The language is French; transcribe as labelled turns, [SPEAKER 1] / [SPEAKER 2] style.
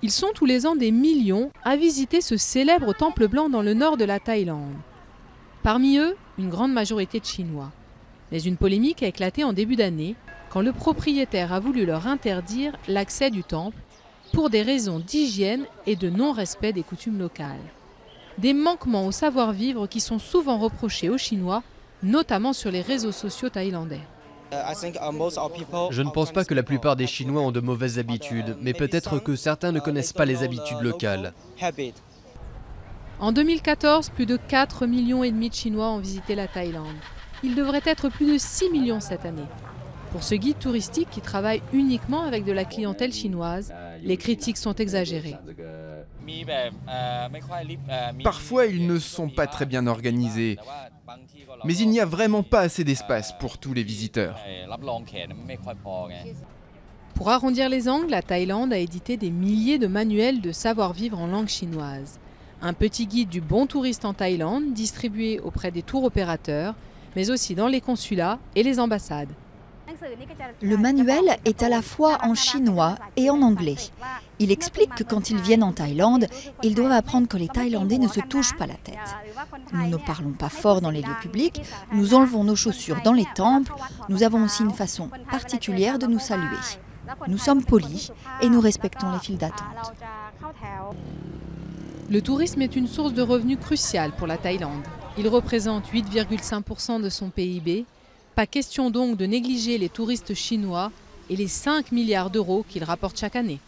[SPEAKER 1] Ils sont tous les ans des millions à visiter ce célèbre temple blanc dans le nord de la Thaïlande. Parmi eux, une grande majorité de Chinois. Mais une polémique a éclaté en début d'année quand le propriétaire a voulu leur interdire l'accès du temple pour des raisons d'hygiène et de non-respect des coutumes locales. Des manquements au savoir-vivre qui sont souvent reprochés aux Chinois, notamment sur les réseaux sociaux thaïlandais.
[SPEAKER 2] Je ne pense pas que la plupart des Chinois ont de mauvaises habitudes, mais peut-être que certains ne connaissent pas les habitudes locales.
[SPEAKER 1] En 2014, plus de 4,5 millions de Chinois ont visité la Thaïlande. Il devrait être plus de 6 millions cette année. Pour ce guide touristique qui travaille uniquement avec de la clientèle chinoise, les critiques sont exagérées.
[SPEAKER 3] Parfois, ils ne sont pas très bien organisés, mais il n'y a vraiment pas assez d'espace pour tous les visiteurs.
[SPEAKER 1] Pour arrondir les angles, la Thaïlande a édité des milliers de manuels de savoir-vivre en langue chinoise. Un petit guide du bon touriste en Thaïlande, distribué auprès des tours opérateurs, mais aussi dans les consulats et les ambassades.
[SPEAKER 4] Le manuel est à la fois en chinois et en anglais. Il explique que quand ils viennent en Thaïlande, ils doivent apprendre que les Thaïlandais ne se touchent pas la tête. Nous ne parlons pas fort dans les lieux publics, nous enlevons nos chaussures dans les temples, nous avons aussi une façon particulière de nous saluer. Nous sommes polis et nous respectons les files d'attente.
[SPEAKER 1] Le tourisme est une source de revenus cruciale pour la Thaïlande. Il représente 8,5% de son PIB. Pas question donc de négliger les touristes chinois et les 5 milliards d'euros qu'ils rapportent chaque année.